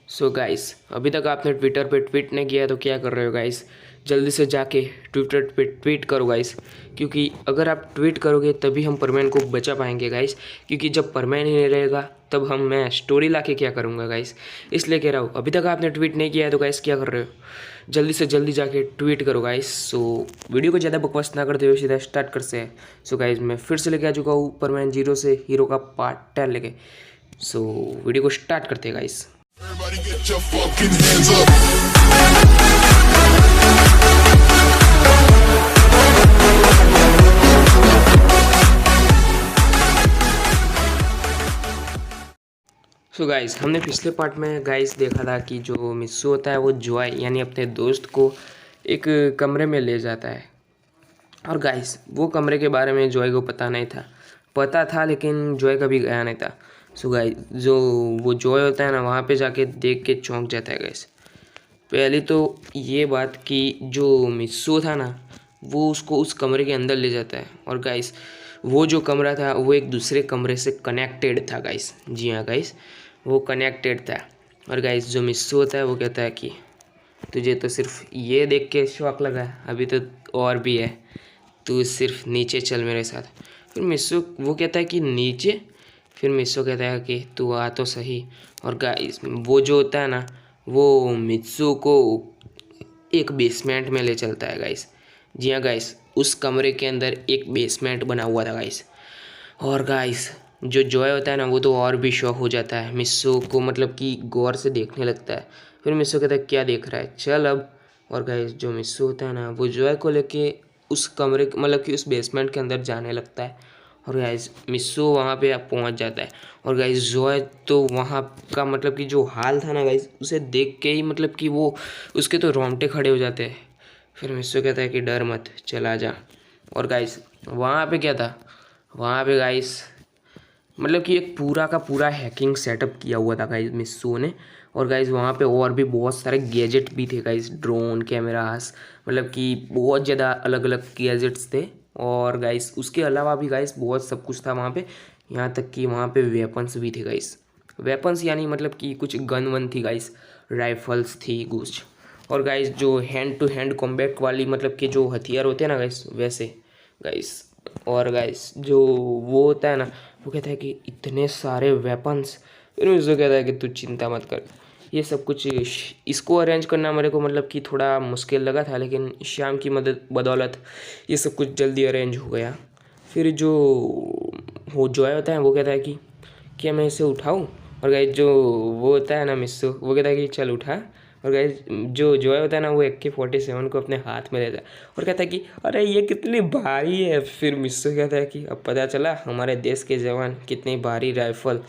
So guys, अभी तक आपने ट्विटर पे ट्वीट नहीं किया तो क्या कर रहे हो गाइस। जल्दी से जाके ट्विटर पे ट्वीट करो गाइस, क्योंकि अगर आप ट्वीट करोगे तभी हम परमैन को बचा पाएंगे गाइस। क्योंकि जब परमैन ही नहीं रहेगा तब मैं स्टोरी ला के क्या करूँगा गाइस। इसलिए कह रहा हूँ, अभी तक आपने ट्वीट नहीं किया है तो गाइस क्या कर रहे हो। जल्दी से जल्दी जाके ट्वीट करो गाइस। सो वीडियो को ज़्यादा बकवास ना करते हुए सीधा स्टार्ट करते हैं। सो गाइस, मैं फिर से लेके आ चुका हूँ परमैन जीरो से हीरो का पार्ट 10 लेके। सो वीडियो को स्टार्ट करते हैं guys. Everybody get your fucking hands up. So guys, हमने पिछले पार्ट में गाइस देखा था कि जो मिस्सू होता है वो जॉय यानी अपने दोस्त को एक कमरे में ले जाता है। और गाइस, वो कमरे के बारे में जॉय को पता नहीं था। पता था लेकिन जॉय कभी गया नहीं था। सो गाइस, जो वो जॉय होता है ना, वहाँ पे जाके देख के चौंक जाता है गाइस। पहली तो ये बात कि जो मिस्सू था ना, वो उसको उस कमरे के अंदर ले जाता है। और गाइस, वो जो कमरा था वो एक दूसरे कमरे से कनेक्टेड था गाइस। जी हाँ गाइस, वो कनेक्टेड था। और गाइस, जो मिस्सू होता है वो कहता है कि तुझे तो सिर्फ ये देख के शौक लगा, अभी तो और भी है, तू सिर्फ नीचे चल मेरे साथ। फिर मिस्सू वो कहता है कि नीचे। फिर मिस्सू कहता है कि तू आ तो सही। और गाइस, वो जो होता है ना, वो मित्सू को एक बेसमेंट में ले चलता है गाइस। जी हाँ गाइस, उस कमरे के अंदर एक बेसमेंट बना हुआ था गाइस। और गाइस, जो जॉय होता है ना, वो तो और भी शौक हो जाता है मिस्सू को, मतलब कि गौर से देखने लगता है। फिर मिस्सू कहता है क्या देख रहा है, चल अब। और गाइस, जो मिस्सू होता है ना, वो जॉय को लेके उस कमरे मतलब कि उस बेसमेंट के अंदर जाने लगता है। और गाइस, मिस्सू वहाँ पे पहुँच जाता है। और गाइस, जॉय तो वहाँ का मतलब कि जो हाल था ना गाइस, उसे देख के ही मतलब कि वो उसके तो रोंगटे खड़े हो जाते हैं। फिर मिस्सू कहता है कि डर मत, चला जा। और गाइस, वहाँ पे क्या था, वहाँ पे गाइस मतलब कि एक पूरा का पूरा हैकिंग सेटअप किया हुआ था गाइस मिस्सू ने। और गाइस, वहाँ पे और भी बहुत सारे गैजेट भी थे गाइस, ड्रोन कैमरास, मतलब कि बहुत ज़्यादा अलग अलग गैजेट्स थे। और गाइस, उसके अलावा भी गाइस बहुत सब कुछ था वहाँ पे। यहाँ तक कि वहाँ पे वेपन्स भी थे गाइस। वेपन्स यानी मतलब कि कुछ गन वन थी गाइस, राइफल्स थी कुछ। और गाइस, जो हैंड टू हैंड कॉम्बैट वाली मतलब कि जो हथियार होते हैं ना गाइस, वैसे गाइस। और गाइस, जो वो होता है ना, वो कहता है कि इतने सारे वेपन्स। फिर उसको कहता है कि तू चिंता मत कर, ये सब कुछ इसको अरेंज करना मेरे को मतलब कि थोड़ा मुश्किल लगा था, लेकिन श्याम की मदद बदौलत ये सब कुछ जल्दी अरेंज हो गया। फिर जो वो जॉय होता है वो कहता है कि क्या मैं इसे उठाऊं। और गाइस, जो वो होता है ना मिस्सू, वो कहता है कि चल उठा। और गाइस, जो जॉय होता है ना, वो AK-47 को अपने हाथ में लेता है और कहता है कि अरे ये कितनी भारी है। फिर मिस्सू कहता है कि अब पता चला हमारे देश के जवान कितनी भारी राइफल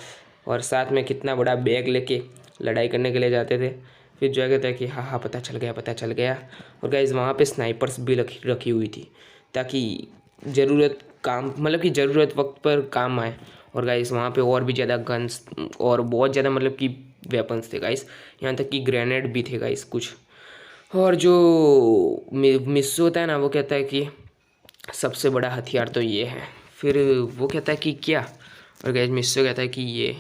और साथ में कितना बड़ा बैग लेके लड़ाई करने के लिए जाते थे। फिर जॉय कहता है कि हाँ हाँ, पता चल गया पता चल गया। और गाइस, वहाँ पे स्नाइपर्स भी रखी हुई थी, ताकि ज़रूरत काम मतलब कि ज़रूरत वक्त पर काम आए। और गाइस, वहाँ पे और भी ज़्यादा गन्स और बहुत ज़्यादा मतलब कि वेपन्स थे गाइस, यहाँ तक कि ग्रेनेड भी थे गाइस कुछ। और जो मिस्सू होता है ना, वो कहता है कि सबसे बड़ा हथियार तो ये है। फिर वो कहता है कि क्या। और गाइस, मिस्सू कहता है कि ये।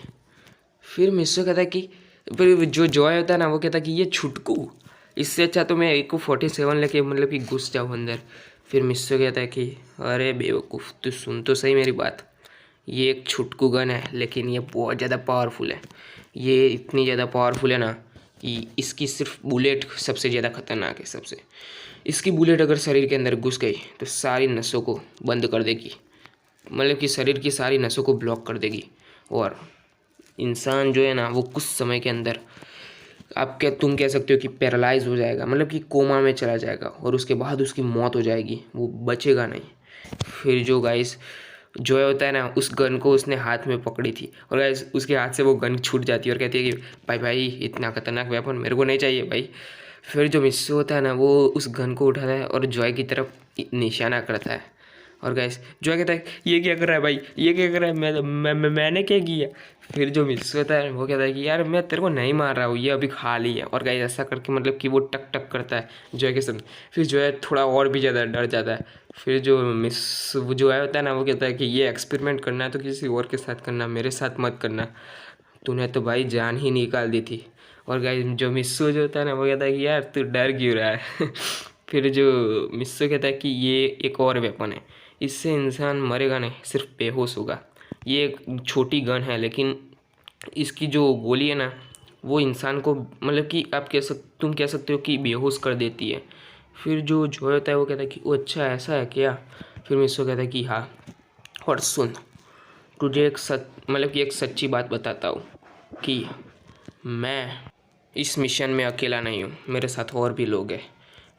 फिर मिस्सू कहता है कि फिर जो जॉय होता है ना, वो कहता है कि ये छुटकू, इससे अच्छा तो मैं AK-47 लेके मतलब कि घुस जाऊँ अंदर। फिर मिस्सू कहता है कि अरे बेवकूफ़, तू सुन तो सही मेरी बात। ये एक छुटकू गन है, लेकिन ये बहुत ज़्यादा पावरफुल है। ये इतनी ज़्यादा पावरफुल है ना कि इसकी सिर्फ बुलेट सबसे ज़्यादा खतरनाक है सबसे। इसकी बुलेट अगर शरीर के अंदर घुस गई तो सारी नसों को बंद कर देगी, मतलब कि शरीर की सारी नसों को ब्लॉक कर देगी। और इंसान जो है ना, वो कुछ समय के अंदर तुम कह सकते हो कि पैरालाइज हो जाएगा, मतलब कि कोमा में चला जाएगा। और उसके बाद उसकी मौत हो जाएगी, वो बचेगा नहीं। फिर जो गाइस जो होता है ना, उस गन को उसने हाथ में पकड़ी थी। और गाइस, उसके हाथ से वो गन छूट जाती है और कहती है कि भाई भाई, इतना खतरनाक वेपन मेरे को नहीं चाहिए भाई। फिर जो मिस्सू होता है ना, वो उस गन को उठाता है और जॉय की तरफ निशाना करता है। और गाइस, जॉय कहता है ये क्या कर रहा है भाई, ये क्या कर रहा है, मैंने क्या किया। फिर जो मिस्सू होता है वो कहता है कि यार मैं तेरे को नहीं मार रहा हूँ, ये अभी खाली है। और गाइस, ऐसा करके मतलब कि वो टक टक करता है जॉय के सामने। फिर जॉय थोड़ा और भी ज़्यादा डर जाता है। फिर जो वो जो है होता है ना, वो कहता है कि ये एक्सपेरिमेंट करना है तो किसी और के साथ करना, मेरे साथ मत करना, तूने तो भाई जान ही निकाल दी थी। और गाइस जो मिस्सू जो होता है ना वो कहता है कि यार तू डर क्यों रहा है फिर जो मिस्सू कहता है कि ये एक और वेपन है, इससे इंसान मरेगा नहीं, सिर्फ बेहोश होगा। ये एक छोटी गन है लेकिन इसकी जो गोली है ना वो इंसान को मतलब कि तुम कह सकते हो कि बेहोश कर देती है। फिर जो जॉय होता है वो कहता है कि ओ अच्छा ऐसा है क्या। फिर मिस्सू कहता है कि हाँ, और सुन तुझे एक सच्ची बात बताता हूँ कि मैं इस मिशन में अकेला नहीं हूँ, मेरे साथ और भी लोग हैं।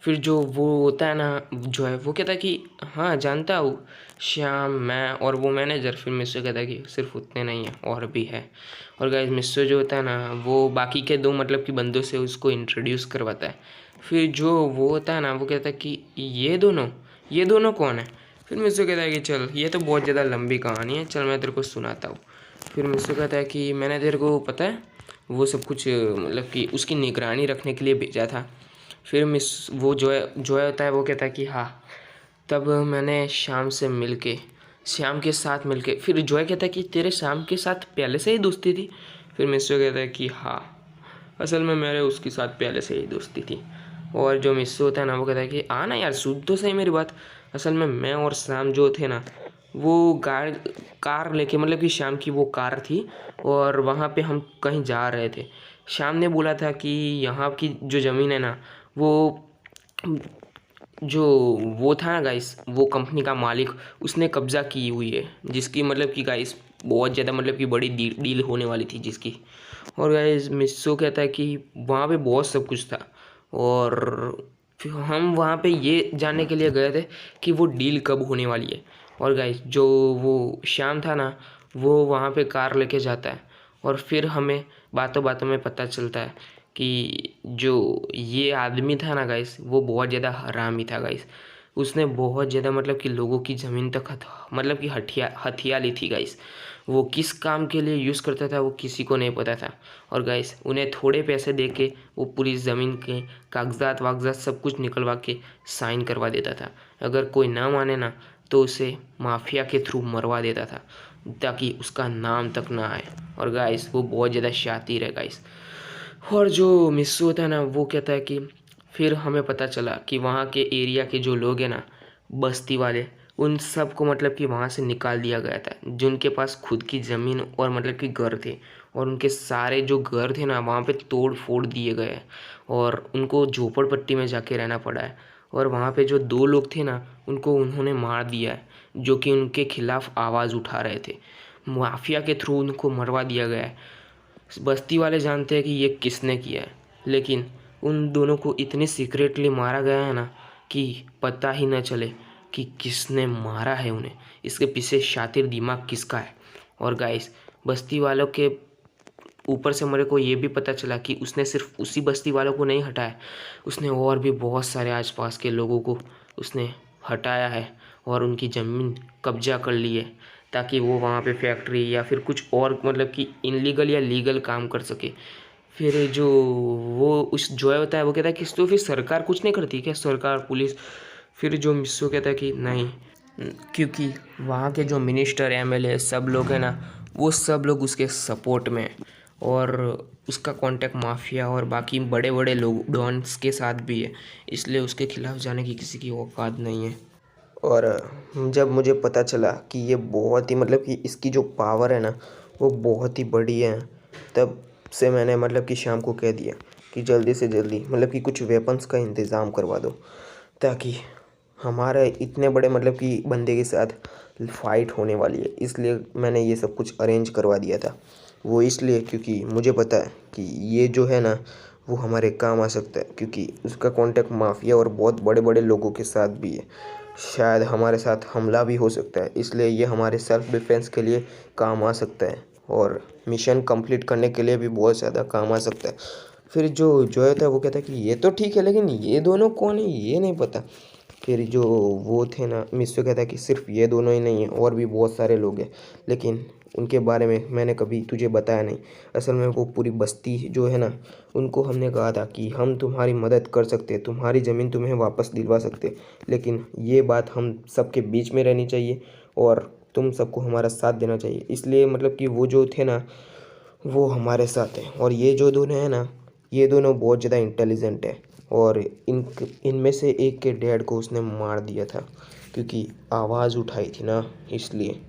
फिर जो वो होता है ना जो है वो कहता है कि हाँ जानता हूँ, श्याम, मैं और वो मैनेजर। फिर मिस्सू कहता है कि सिर्फ उतने नहीं हैं और भी है। और गाइस मिस्सू जो होता है ना वो बाकी के दो मतलब कि बंदों से उसको इंट्रोड्यूस करवाता है। फिर जो वो होता है ना वो कहता है कि ये दोनों कौन है। फिर मिस्सू कहता है कि चल ये तो बहुत ज़्यादा लंबी कहानी है, चल मैं तेरे को सुनाता हूँ। फिर मिस्सू कहता है कि मैंने तेरे को पता है वो सब कुछ मतलब कि उसकी निगरानी रखने के लिए भेजा था। फिर वो जो होता है वो कहता है कि हाँ, तब मैंने श्याम के साथ मिलके। फिर जॉय कहता है कि तेरे श्याम के साथ पहले से ही दोस्ती थी। फिर मिस्सू कहता है कि हाँ, असल में मेरे उसके साथ पहले से ही दोस्ती थी। और जो मिस्सू होता है ना वो कहता है कि ना यार सुन तो सही मेरी बात, असल में मैं और श्याम जो थे ना वो कार लेके मतलब कि श्याम की वो कार थी और वहाँ पे हम कहीं जा रहे थे। श्याम ने बोला था कि यहाँ की जो ज़मीन है ना वो जो वो था ना गाइस, वो कंपनी का मालिक उसने कब्जा की हुई है, जिसकी मतलब कि गाइस बहुत ज़्यादा मतलब कि बड़ी डील होने वाली थी जिसकी। और गाइस मिस्सू कहता है कि वहाँ पे बहुत सब कुछ था और फिर हम वहाँ पे ये जानने के लिए गए थे कि वो डील कब होने वाली है। और गाइस जो वो श्याम था ना वो वहाँ पे कार लेके जाता है और फिर हमें बातों बातों में पता चलता है कि जो ये आदमी था ना गाइस वो बहुत ज़्यादा हरामी था गाइस। उसने बहुत ज़्यादा मतलब कि लोगों की ज़मीन तक मतलब कि हथिया ली थी गाइस। वो किस काम के लिए यूज़ करता था वो किसी को नहीं पता था। और गाइस उन्हें थोड़े पैसे दे के वो पूरी ज़मीन के कागजात वागजात सब कुछ निकलवा के साइन करवा देता था। अगर कोई ना माने ना तो उसे माफिया के थ्रू मरवा देता था ताकि उसका नाम तक ना आए। और गाइस वो बहुत ज़्यादा शातिर है गाइस। और जो मिस्सू होता है ना वो कहता है कि फिर हमें पता चला कि वहाँ के एरिया के जो लोग हैं ना बस्ती वाले, उन सब को मतलब कि वहाँ से निकाल दिया गया था जिनके पास खुद की ज़मीन और मतलब कि घर थे। और उनके सारे जो घर थे ना वहाँ पे तोड़ फोड़ दिए गए हैं और उनको झोपड़पट्टी में जाके रहना पड़ा है। और वहाँ पे जो दो लोग थे ना उनको उन्होंने मार दिया है जो कि उनके खिलाफ आवाज़ उठा रहे थे। माफिया के थ्रू उनको मरवा दिया गया है। बस्ती वाले जानते हैं कि ये किसने किया है, लेकिन उन दोनों को इतनी सीक्रेटली मारा गया है ना कि पता ही न चले कि किसने मारा है उन्हें, इसके पीछे शातिर दिमाग किसका है। और गाइस बस्ती वालों के ऊपर से मेरे को ये भी पता चला कि उसने सिर्फ उसी बस्ती वालों को नहीं हटाया, उसने और भी बहुत सारे आसपास के लोगों को उसने हटाया है और उनकी ज़मीन कब्जा कर ली है ताकि वो वहाँ पे फैक्ट्री या फिर कुछ और मतलब कि इनलीगल या लीगल काम कर सके। फिर जो वो उस जॉय होता है वो कहता है कि तो फिर सरकार कुछ नहीं करती क्या, सरकार पुलिस। फिर जो मिस्सू कहता है कि नहीं, क्योंकि वहाँ के जो मिनिस्टर एमएलए सब लोग हैं ना वो सब लोग उसके सपोर्ट में हैं और उसका कांटेक्ट माफिया और बाकी बड़े बड़े लोग डॉन्स के साथ भी है, इसलिए उसके खिलाफ जाने की किसी की औकात नहीं है। और जब मुझे पता चला कि ये बहुत ही मतलब कि इसकी जो पावर है ना वो बहुत ही बड़ी है, तब से मैंने मतलब कि शाम को कह दिया कि जल्दी से जल्दी मतलब कि कुछ वेपन्स का इंतज़ाम करवा दो ताकि हमारे इतने बड़े मतलब कि बंदे के साथ फाइट होने वाली है। इसलिए मैंने ये सब कुछ अरेंज करवा दिया था। वो इसलिए क्योंकि मुझे पता है कि ये जो है ना वो हमारे काम आ सकता है, क्योंकि उसका कांटेक्ट माफिया और बहुत बड़े बड़े लोगों के साथ भी है। शायद हमारे साथ हमला भी हो सकता है, इसलिए ये हमारे सेल्फ डिफेंस के लिए काम आ सकता है और मिशन कंप्लीट करने के लिए भी बहुत ज़्यादा काम आ सकता है। फिर जो जॉय था वो कहता है कि ये तो ठीक है लेकिन ये दोनों कौन है ये नहीं पता। फिर जो वो थे ना मिस्सू कहता है कि सिर्फ ये दोनों ही नहीं है और भी बहुत सारे लोग हैं, लेकिन उनके बारे में मैंने कभी तुझे बताया नहीं। असल में वो पूरी बस्ती जो है ना उनको हमने कहा था कि हम तुम्हारी मदद कर सकते, तुम्हारी ज़मीन तुम्हें वापस दिलवा सकते, लेकिन ये बात हम सबके बीच में रहनी चाहिए और तुम सबको हमारा साथ देना चाहिए। इसलिए मतलब कि वो जो थे ना वो हमारे साथ हैं और ये जो दोनों हैं ना ये दोनों बहुत ज़्यादा इंटेलिजेंट है और इनमें से एक के डैड को उसने मार दिया था क्योंकि आवाज़ उठाई थी ना, इसलिए।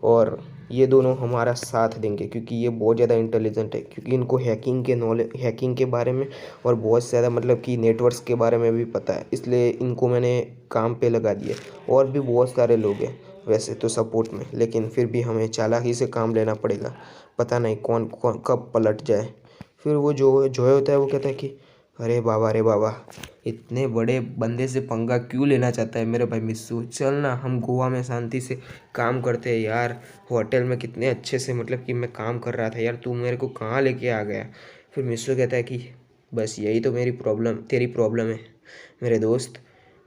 और ये दोनों हमारा साथ देंगे क्योंकि ये बहुत ज़्यादा इंटेलिजेंट है, क्योंकि इनको हैकिंग के बारे में और बहुत ज़्यादा मतलब कि नेटवर्क्स के बारे में भी पता है, इसलिए इनको मैंने काम पे लगा दिया। और भी बहुत सारे लोग हैं वैसे तो सपोर्ट में, लेकिन फिर भी हमें चालाकी से काम लेना पड़ेगा, पता नहीं कौन कौन कब पलट जाए। फिर वो जो होता है वो कहता है कि अरे बाबा, इतने बड़े बंदे से पंगा क्यों लेना चाहता है मेरे भाई मिस्सू, चल ना हम गोवा में शांति से काम करते हैं यार, होटल में कितने अच्छे से मतलब कि मैं काम कर रहा था यार, तू मेरे को कहाँ लेके आ गया। फिर मिस्सू कहता है कि बस यही तो तेरी प्रॉब्लम है मेरे दोस्त,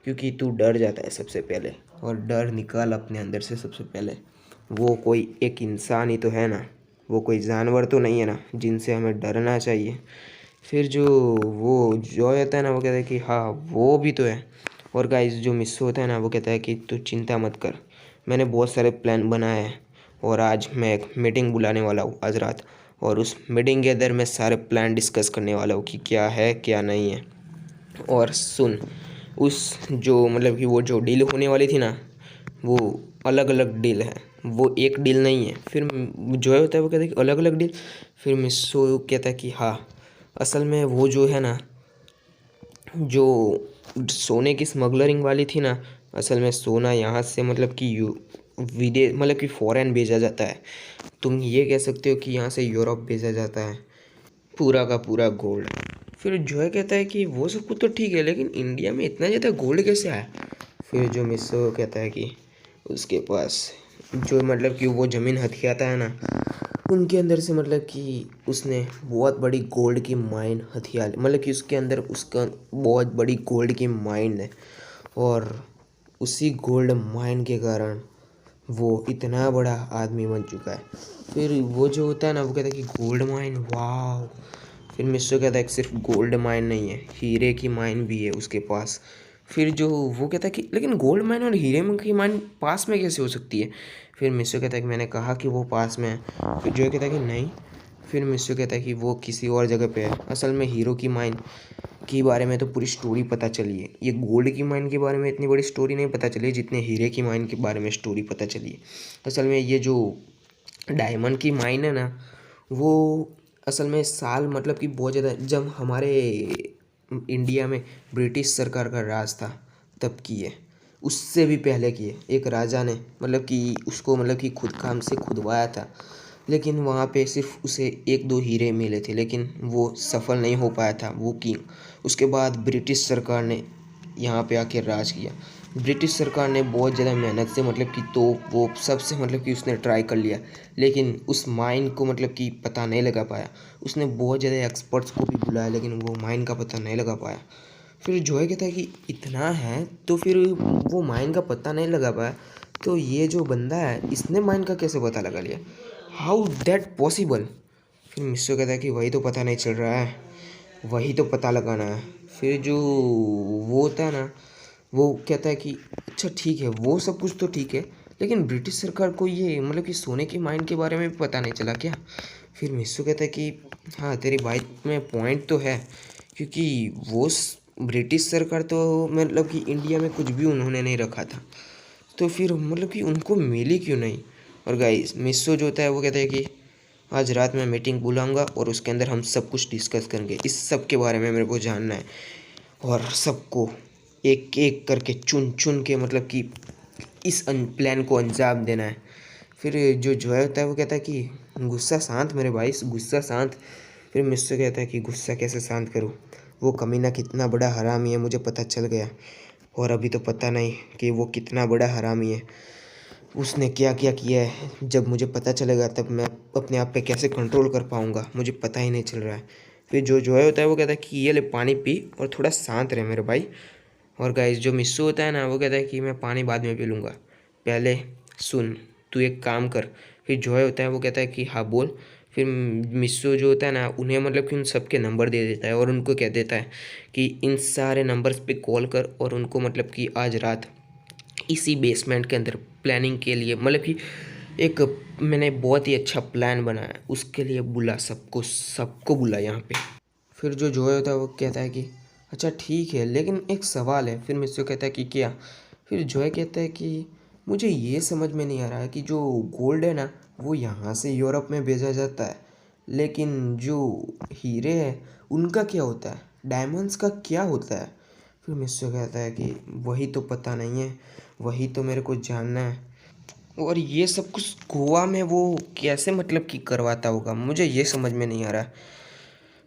क्योंकि तू डर जाता है सबसे पहले, और डर निकाल अपने अंदर से सबसे पहले। वो कोई एक इंसान ही तो है ना, वो कोई जानवर तो नहीं है ना जिनसे हमें डरना चाहिए। फिर जो वो जॉय होता है ना वो कहता है कि हाँ वो भी तो है। और गाइस जो मिस्सू होता है ना वो कहता है कि तू चिंता मत कर, मैंने बहुत सारे प्लान बनाए हैं और आज मैं एक मीटिंग बुलाने वाला हूँ आज रात, और उस मीटिंग के अंदर मैं सारे प्लान डिस्कस करने वाला हूँ कि क्या है क्या नहीं है। और सुन, उस जो मतलब कि वो जो डील होने वाली थी ना, वो अलग अलग डील है, वो एक डील नहीं है। फिर जो होता है वो कहता है कि अलग अलग डील। फिर मिस्सू कहता है कि हाँ असल में वो जो है ना, जो सोने की स्मगलरिंग वाली थी ना, असल में सोना यहाँ से मतलब कि विदेश मतलब कि फ़ॉरेन भेजा जाता है, तुम ये कह सकते हो कि यहाँ से यूरोप भेजा जाता है पूरा का पूरा गोल्ड। फिर जॉय कहता है कि वो सब कुछ तो ठीक है, लेकिन इंडिया में इतना ज़्यादा गोल्ड कैसे आया। फिर जो मिस्सो कहता है कि उसके पास जो मतलब कि वो ज़मीन हथियाता है ना, उनके अंदर से मतलब कि उसने बहुत बड़ी गोल्ड की माइन हथिया मतलब कि उसके अंदर उसका बहुत बड़ी गोल्ड की माइन है, और उसी गोल्ड माइन के कारण वो इतना बड़ा आदमी बन चुका है। फिर वो जो होता है ना वो कहता है कि गोल्ड माइन, वाह। फिर मिस्टर कहता है कि सिर्फ गोल्ड माइन नहीं है, हीरे की माइन भी है उसके पास। फिर जो वो कहता है कि लेकिन गोल्ड माइन और हीरे की माइन पास में कैसे हो सकती है। फिर मिस्टर कहता है कि मैंने कहा कि वो पास में है। फिर जो कहता है कि नहीं। फिर मिस्टर कहता है कि वो किसी और जगह पे है, असल में हीरो की माइन के बारे में तो पूरी स्टोरी पता चली है, ये गोल्ड की माइन के बारे में इतनी बड़ी स्टोरी नहीं पता चली जितने हीरे की माइन के बारे में स्टोरी पता चली है। असल में ये जो डायमंड की माइन है ना, वो असल में साल मतलब कि बहुत ज़्यादा जब हमारे इंडिया में ब्रिटिश सरकार का राज था तब की है, उससे भी पहले की है। एक राजा ने मतलब कि उसको मतलब कि खुद काम से खुदवाया था, लेकिन वहाँ पे सिर्फ उसे एक दो हीरे मिले थे, लेकिन वो सफल नहीं हो पाया था वो किंग। उसके बाद ब्रिटिश सरकार ने यहाँ पे आके राज किया। ब्रिटिश सरकार ने बहुत ज़्यादा मेहनत से मतलब कि तो वो सबसे मतलब कि उसने ट्राई कर लिया, लेकिन उस माइन को मतलब कि पता नहीं लगा पाया। उसने बहुत ज़्यादा एक्सपर्ट्स को भी बुलाया, लेकिन वो माइन का पता नहीं लगा पाया। फिर जॉय कहता है कि इतना है तो फिर वो माइन का पता नहीं लगा पाया, तो ये जो बंदा है इसने माइन का कैसे पता लगा लिया, हाउ दैट पॉसिबल। फिर मिस्टर कहता है कि वही तो पता नहीं चल रहा है, वही तो पता लगाना है। फिर जो वो होता है ना वो कहता है कि अच्छा ठीक है वो सब कुछ तो ठीक है, लेकिन ब्रिटिश सरकार को ये मतलब कि सोने की माइन के बारे में भी पता नहीं चला क्या। फिर मिस्सू कहता है कि हाँ तेरी बात में पॉइंट तो है, क्योंकि वो ब्रिटिश सरकार तो मतलब कि इंडिया में कुछ भी उन्होंने नहीं रखा था, तो फिर मतलब कि उनको मिली क्यों नहीं। और गाइस मिस्सू जो होता है वो कहता है कि आज रात मैं मीटिंग बुलाऊंगा और उसके अंदर हम सब कुछ डिस्कस करेंगे, इस सब के बारे में मेरे को जानना है, और सबको एक एक करके चुन चुन के मतलब कि इस प्लान को अंजाम देना है। फिर जो जॉय होता है वो कहता है कि गुस्सा शांत मेरे भाई, गुस्सा शांत। फिर मिस्टर कहता है कि गुस्सा कैसे शांत करूँ, वो कमीना कितना बड़ा हरामी है मुझे पता चल गया, और अभी तो पता नहीं कि वो कितना बड़ा हरामी है, उसने क्या क्या किया है, जब मुझे पता चलेगा तब मैं अपने आप पे कैसे कंट्रोल कर पाऊँगा, मुझे पता ही नहीं चल रहा है। फिर जो जॉय होता है वो कहता है कि ये ले पानी पी और थोड़ा शांत रहे मेरे भाई। और गाइस जो मिस्सू होता है ना वो कहता है कि मैं पानी बाद में पी लूँगा, पहले सुन, तू एक काम कर। फिर जॉय होता है वो कहता है कि हाँ बोल। फिर मिस्सू जो होता है ना उन्हें मतलब कि उन सब के नंबर दे देता है और उनको कह देता है कि इन सारे नंबर्स पे कॉल कर, और उनको मतलब कि आज रात इसी बेसमेंट के अंदर प्लानिंग के लिए मतलब कि एक मैंने बहुत ही अच्छा प्लान बनाया उसके लिए बुला, सबको सबको बुला यहाँ पे। फिर जो जोए होता है वो कहता है कि अच्छा ठीक है, लेकिन एक सवाल है। फिर मित्सु कहता है कि क्या? फिर जोए कहता है कि मुझे ये समझ में नहीं आ रहा है कि जो गोल्ड है ना वो यहाँ से यूरोप में भेजा जाता है, लेकिन जो हीरे हैं उनका क्या होता है, डायमंड्स का क्या होता है? फिर मित्सु कहता है कि वही तो पता नहीं है, वही तो मेरे को जानना है। और ये सब कुछ गोवा में वो कैसे मतलब कि करवाता होगा, मुझे ये समझ में नहीं आ रहा है।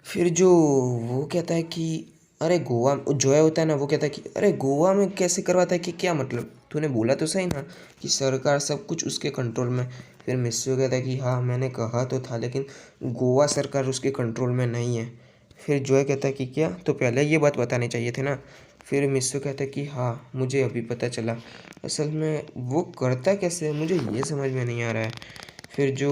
फिर जो वो कहता है कि अरे गोवा, जोया होता है ना वो कहता है कि अरे गोवा में कैसे करवाता है, कि क्या मतलब, तूने बोला तो सही ना कि सरकार सब कुछ उसके कंट्रोल में। फिर मिस्सू कहता है कि हाँ मैंने कहा तो था, लेकिन गोवा सरकार उसके कंट्रोल में नहीं है। फिर जोया कहता है कि क्या, तो पहले ये बात बतानी चाहिए थे ना। फिर मिस्सू कहता है कि हाँ मुझे अभी पता चला, असल में वो करता कैसे है मुझे ये समझ में नहीं आ रहा है। फिर जो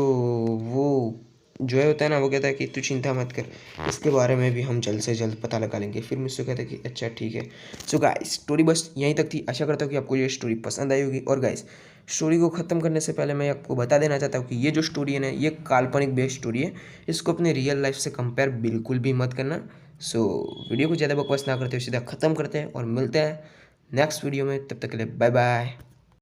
वो जो होता है ना वो कहता है कि तू चिंता मत कर, इसके बारे में भी हम जल्द से जल्द पता लगा लेंगे। फिर मिस्सू कहता है कि अच्छा ठीक है। सो गाइस स्टोरी बस यहीं तक थी। आशा करता हूँ कि आपको ये स्टोरी पसंद आई होगी। और गाइस स्टोरी को ख़त्म करने से पहले मैं आपको बता देना चाहता हूँ कि ये जो स्टोरी है ना ये काल्पनिक बेस्ड स्टोरी है, इसको अपने रियल लाइफ से कंपेयर बिल्कुल भी मत करना। सो वीडियो को ज़्यादा बकवास ना करते हुए सीधा ख़त्म करते हैं और मिलते हैं नेक्स्ट वीडियो में। तब तक के लिए बाय बाय।